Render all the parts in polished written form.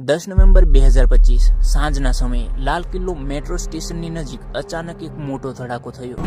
10 November 2025 સાંજના સમયે Lal Qila metro સ્ટેશનની નજીક અચાનક એક મોટો ધડાકો થયો.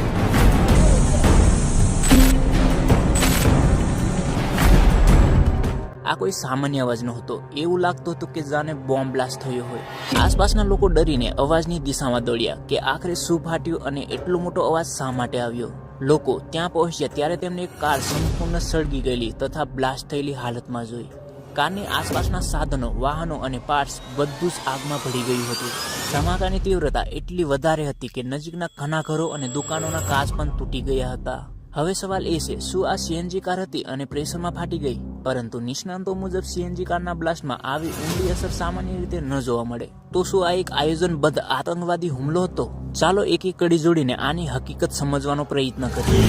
આ કોઈ સામાન્ય અવાજ નહોતો. એવું લાગતું હતું કે જાણે બોમ્બ બ્લાસ્ટ થયો હોય. આસપાસના લોકો ડરીને અવાજની દિશામાં દોડ્યા કે આખરે શું ફાટ્યું અને એટલો મોટો અવાજ શા માટે આવ્યો. લોકો ત્યાં પહોંચ્યા ત્યારે તેમને એક કાર સંપૂર્ણ સળગી ગયેલી તથા બ્લાસ્ટ થયેલી હાલતમાં જોઈ. કારની આસપાસના સાધનો, વાહનો અને પાર્ટ્સ બધું જ આગમાં ભળી ગયું હતું. ધમાકાની તીવ્રતા એટલી વધારે હતી કે નજીકના ઘણા ઘરો અને દુકાનોના કાચ પણ તૂટી ગયા હતા. હવે સવાલ એ છે, શું આ સીએનજી કાર હતી અને પ્રેશરમાં ફાટી ગઈ? પરંતુ નિષ્ણાંતો મુજબ સીએનજી કારના બ્લાસ્ટમાં આવી ઊંડી અસર સામાન્ય રીતે ન જોવા મળે. તો શું આ એક આયોજનબદ્ધ આતંકવાદી હુમલો હતો? ચાલો એક એક કડી જોડીને આની હકીકત સમજવાનો પ્રયત્ન કરીએ.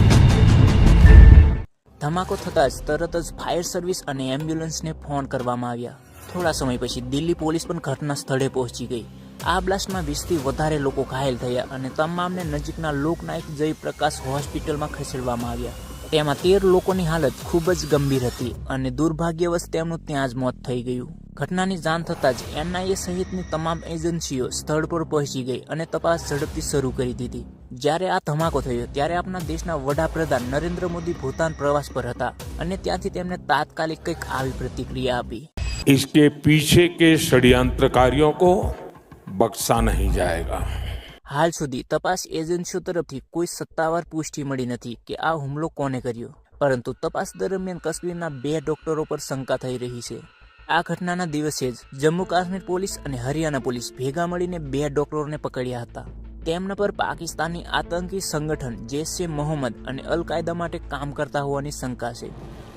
ધમાકો થતાં જ તરત જ ફાયર સર્વિસ અને એમ્બ્યુલન્સને ફોન કરવામાં આવ્યા. થોડા સમય પછી દિલ્હી પોલીસ પણ ઘટના સ્થળે પહોંચી ગઈ. આ બ્લાસ્ટમાં 20થી વધારે લોકો ઘાયલ થયા અને તમામને નજીકના લોકનાયક જયપ્રકાશ હોસ્પિટલમાં ખસેડવામાં આવ્યા. તેમાં 13 લોકોની હાલત ખૂબ જ ગંભીર હતી અને દુર્ભાગ્યવશ તેમનું ત્યાં જ મોત થઈ ગયું. ઘટનાની જાણ થતાં જ એનઆઈએ સહિતની તમામ એજન્સીઓ સ્થળ પર પહોંચી ગઈ અને તપાસ ઝડપથી શરૂ કરી દીધી. જ્યારે આ ધમાકો થયો ત્યારે આપણા દેશના વડાપ્રધાન નરેન્દ્ર મોદી ભૂતાન પ્રવાસ પર હતા અને ત્યાંથી તેમને તાત્કાલિક કંઈક આવી પ્રતિક્રિયા આપી. इसके पीछे के षड्यंत्रकारियों को बख्शा नहीं जाएगा. હાલ સુધી તપાસ એજન્સીઓ તરફથી કોઈ સત્તાવાર પુષ્ટિ મળી નથી કે આ હુમલો કોને કર્યો, પરંતુ તપાસ દરમિયાન કાશ્મીરના 2 ડોક્ટરો પર શંકા થઈ રહી છે. આ ઘટનાના દિવસે જ જમ્મુ કાશ્મીર પોલીસ અને હરિયાણા પોલીસ ભેગા મળીને 2 ડોક્ટરોને પકડ્યા હતા. તેમના પર પાકિસ્તાની આતંકી સંગઠન જૈશ-એ-મોહમ્મદ અને અલ-કાયદા માટે કામ કરતા હોવાની શંકા છે.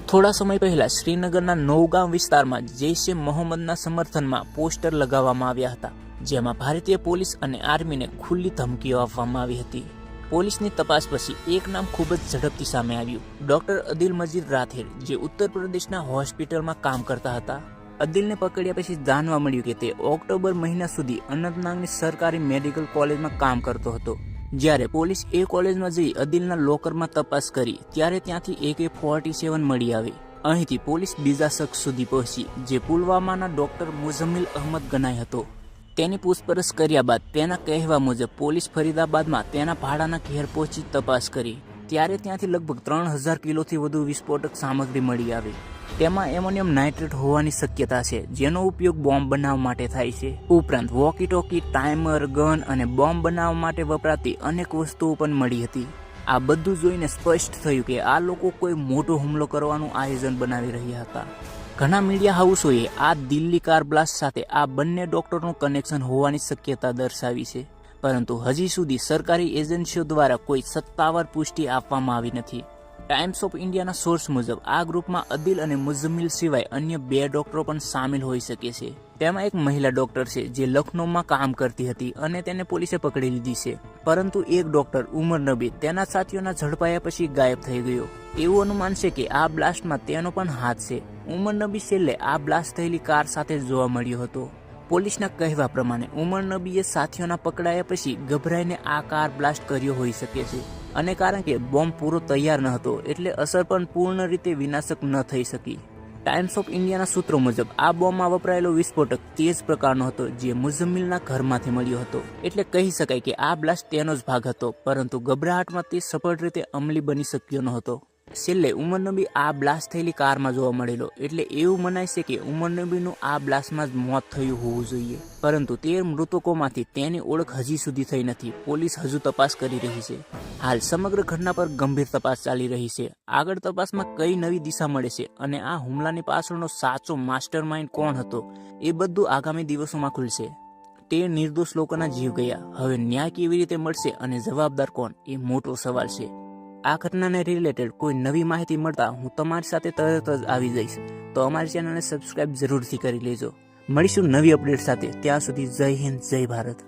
થોડા સમય પહેલા શ્રીનગરના નૌગામ વિસ્તારમાં જૈશ-એ-મોહમ્મદના સમર્થનમાં પોસ્ટર લગાવવામાં આવ્યા હતા, જેમાં ભારતીય પોલીસ અને આર્મીને ખુલ્લી ધમકીઓ આપવામાં આવી હતી. પોલીસની તપાસ પછી એક નામ ખૂબ જ ઝડપથી સામે આવ્યું. ડોક્ટર અદિલ મજીદ રાથેર, જે ઉત્તર પ્રદેશના હોસ્પિટલમાં કામ કરતા હતા. અદિલને પકડ્યા પછી જાણવા મળ્યું કે તે ઓક્ટોબર મહિના સુધી અનંતનાગની સરકારી મેડિકલ કોલેજમાં કામ કરતો હતો. જ્યારે પોલીસ એ કોલેજમાં જઈ અદિલના લોકરમાં તપાસ કરી ત્યારે ત્યાંથી AK-47 મળી આવી. અહીંથી પોલીસ બીજા શખ્સ સુધી પહોંચી, જે પુલવામાના ડોક્ટર મુઝમ્મિલ અહમદ ગનાય હતો. તેની પૂછપરછ કર્યા બાદ તેના કહેવા મુજબ પોલીસ ફરીદાબાદમાં તેના ભાડાના ઘેર પહોંચી તપાસ કરી. ત્યારે ત્યાંથી લગભગ 3000 કિલોથી વધુ વિસ્ફોટક સામગ્રી મળી આવી. તેમાં એમોનિયમ નાઇટ્રેટ હોવાની શક્યતા છે, જેનો ઉપયોગ બોમ્બ બનાવવા માટે થાય છે. ઉપરાંત વોકી ટોકી, ટાઈમર, ગન અને બોમ્બ બનાવવા માટે વપરાતી અનેક વસ્તુઓ પણ મળી હતી. આ બધું જોઈને સ્પષ્ટ થયું કે આ લોકો કોઈ મોટો હુમલો કરવાનું આયોજન બનાવી રહ્યા હતા. ઘણા મીડિયા હાઉસોએ આ દિલ્હી કાર બ્લાસ્ટ સાથે આ બંને ડોક્ટરનું કનેક્શન હોવાની શક્યતા દર્શાવી છે, પરંતુ હજી સુધી સરકારી એજન્સીઓ દ્વારા કોઈ સત્તાવાર પુષ્ટિ આપવામાં આવી નથી. ટાઈમ્સ ઓફ ઇન્ડિયાના સોર્સ મુજબ આ ગ્રુપમાં અદિલ અને મુઝમ્મિલ સિવાય અન્ય 2 ડોક્ટરો પણ સામેલ હોઈ શકે છે. તેમાં એક મહિલા ડોક્ટર છે જે લખનૌમાં કામ કરતી હતી અને તેને પોલીસે પકડી લીધી છે, પરંતુ એક ડોક્ટર ઉમર નબી તેના સાથીઓના ઝડપાયા પછી ગાયબ થઈ ગયો. એવું અનુમાન છે કે આ બ્લાસ્ટમાં તેનો પણ હાથ છે. ઉમર નબી છેલ્લે આ બ્લાસ્ટ થયેલી કાર સાથે જોવા મળ્યો હતો. પોલીસના કહેવા પ્રમાણે ઉમર નબીએ સાથીઓના પકડાયા પછી ગભરાઈને આ કાર બ્લાસ્ટ કર્યો હોઈ શકે છે, અને કારણ કે બોમ્બ પૂરો તૈયાર ન હતો એટલે અસર પણ પૂર્ણ રીતે વિનાશક ન થઈ શકી. ટાઈમ્સ ઓફ ઇન્ડિયાના સૂત્રો મુજબ આ બોમ્બમાં વપરાયેલો વિસ્ફોટક તે જ પ્રકારનો હતો જે મુઝમ્મિલના ઘરમાંથી મળ્યો હતો. એટલે કહી શકાય કે આ બ્લાસ્ટ તેનો જ ભાગ હતો, પરંતુ ગભરાહટમાં તે સફળ રીતે અમલી બની શક્યો ન હતો. છેલ્લે ઉમર નબી આ બ્લાસ્ટ થયેલી કારમાં જોવા મળેલો, એટલે એવું મનાય છે કે ઉમર નબીનું આ બ્લાસ્ટમાં જ મોત થયું હોવું જોઈએ. પરંતુ 13 મૃતકોમાંથી તેની ઓળખ હજી સુધી થઈ નથી. પોલીસ હજુ તપાસ કરી રહી છે. હાલ સમગ્ર ઘટના પર ગંભીર તપાસ ચાલી રહી છે. આગળ તપાસમાં કઈ નવી દિશા મળે છે અને આ હુમલાની પાછળનો સાચો માસ્ટર માઇન્ડ કોણ હતો, એ બધું આગામી દિવસોમાં ખુલશે. તે નિર્દોષ લોકોના જીવ ગયા. હવે ન્યાય કેવી રીતે મળશે અને જવાબદાર કોણ, એ મોટો સવાલ છે. આ ઘટનાને રિલેટેડ કોઈ નવી માહિતી મળતા હું તમારી સાથે તરત જ આવી જઈશ, તો અમારી ચેનલને સબસ્ક્રાઇબ જરૂરથી કરી લેજો. મળીશું નવી અપડેટ સાથે. ત્યાં સુધી જય હિન્દ, જય ભારત.